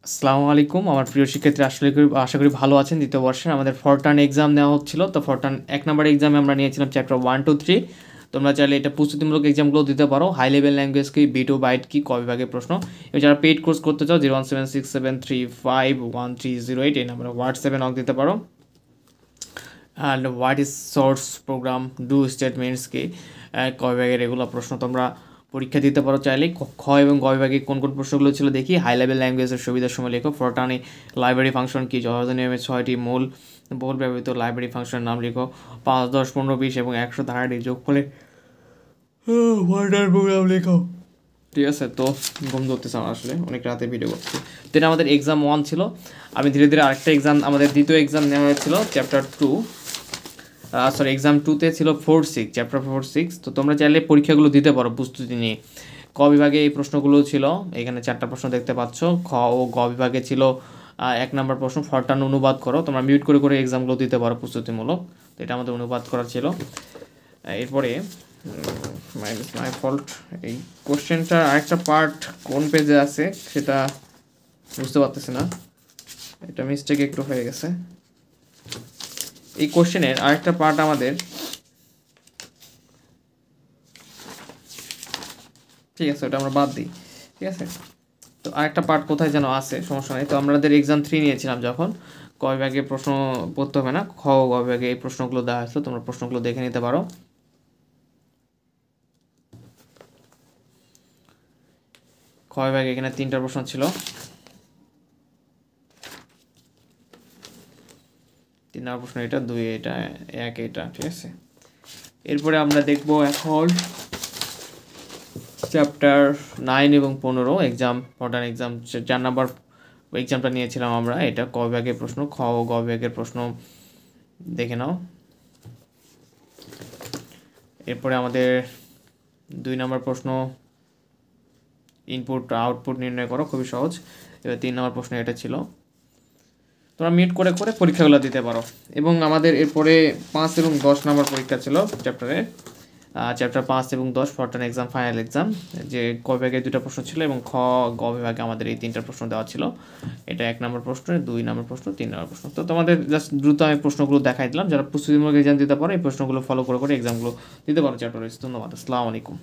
আসসালামু আলাইকুম আমার প্রিয় শিক্ষার্থী আশা করি ভালো আছেন। দ্বিতীয় বর্ষের আমাদের ফরটার্ন এক্সাম নেওয়া হচ্ছিল। তো ফরটার্ন 1 নম্বর এক্সামে আমরা নিয়েছিলাম চ্যাপ্টার 1 2 3। তোমরা চাইলে এটা প্রস্তুতিমূলক এক্সামগুলো দিতে পারো। হাই লেভেল ল্যাঙ্গুয়েজ কি, B2 বাইট কি, ক বিভাগের প্রশ্ন। এবং যারা পেইড কোর্স করতে চাও 01767351308 এই নাম্বারে হোয়াটসঅ্যাপে নক দিতে পারো। And what is source programme, do statements কি, ক বিভাগের এগুলো প্রশ্ন তোমরা পরীক্ষা দিতে পারো চাইলে। খ এবং গ বিভাগে কোন কোন প্রশ্নগুলো ছিল দেখি। হাই লেভেল ল্যাঙ্গুয়েজের সুবিধার সময় লেখো। ফরটার্নে লাইব্রেরি ফাংশন কি, যথাযথ নিয়মে 6টি মূল বহুল ব্যবহৃত লাইব্রেরি ফাংশনের নাম লিখো। 5 10 15 20 এবং 100 ধারাটি যোগ করে ফরটার্ন প্রোগ্রাম লেখো। ঠিক আছে, তো ঘুম ধরতেছে আমার, আসলে অনেক রাতে ভিডিও করছি। তো এটা আমাদের এক্সাম 1 ছিল। আমি ধীরে ধীরে আরেকটা এক্সাম, আমাদের দ্বিতীয় এক্সাম নেওয়া হয়েছিল চ্যাপ্টার 2, এক্সাম 2তে ছিল 4-6, চ্যাপ্টার 4-6। তো তোমরা চাইলে পরীক্ষাগুলো দিতে পারো প্রস্তুতি নিয়ে। ক বিভাগে এই প্রশ্নগুলো ছিল, এখানে 4টা প্রশ্ন দেখতে পাচ্ছ। খ ও গ বিভাগে ছিল 1 নম্বর প্রশ্ন ফরটার্ন অনুবাদ করো। তোমরা মিউট করে করে এক্সামগুলো দিতে পারো প্রস্তুতিমূলক। তো এটা আমাদের অনুবাদ করা ছিল। এরপরে মাই ফল্ট, এই কোশ্চেনটার আরেকটা পার্ট কোন পেজে আছে সেটা বুঝতে পারতেছি না, এটা মিস্টেক একটু হয়ে গেছে। এই কোশ্চেনের আরেকটা পার্ট আমাদের, ঠিক আছে ওটা আমরা বাদ দিই। ঠিক আছে, তো আরেকটা পার্ট কোথায় যেন আছে, সমস্যা নেই। তো আমাদের এক্সাম 3 নিয়েছিলাম যখন, ক বিভাগে প্রশ্ন পড়তে হবে না, খ গ বিভাগে এই প্রশ্নগুলো দেওয়া হয়েছিল, তোমরা প্রশ্নগুলো দেখে নিতে পারো। খ বিভাগে এখানে 3টা প্রশ্ন ছিল, 3 নম্বর প্রশ্ন এটা, 2 এটা, 1 এটা। ঠিক আছে, এরপরে আমরা দেখবো এখন চ্যাপ্টার 9 এবং 15 এক্সাম, মডার্ন এক্সাম 4 নম্বর এক্সামটা নিয়েছিলাম আমরা। এটা ক বিভাগের প্রশ্ন, খ ও গ বিভাগের প্রশ্ন দেখে নাও। এরপরে আমাদের 2 নম্বর প্রশ্ন ইনপুট আউটপুট নির্ণয় করো, খুবই সহজ। এবার 3 নম্বর প্রশ্ন এটা ছিল। তোমরা মিট করে করে পরীক্ষাগুলো দিতে পারো। এবং আমাদের এরপরে 5 এবং 10 নম্বর পরীক্ষা ছিল চ্যাপ্টারে, চ্যাপ্টার 5 এবং 10 ফরটার্ন এক্সাম ফাইনাল এক্সাম, যে ক বিভাগে 2টা প্রশ্ন ছিল এবং খ গ বিভাগে আমাদের এই 3টা প্রশ্ন দেওয়া ছিল। এটা 1 নম্বর প্রশ্ন, 2 নম্বর প্রশ্ন, 3 নম্বর প্রশ্ন। তো তোমাদের জাস্ট দ্রুত আমি প্রশ্নগুলো দেখাই দিলাম। যারা প্রস্তুতিমূলক এক্সাম দিতে পারো এই প্রশ্নগুলো ফলো করে করে এক্সামগুলো দিতে পারো চ্যাপ্টার ওয়াইজ। ধন্যবাদ, আসসালামু আলাইকুম।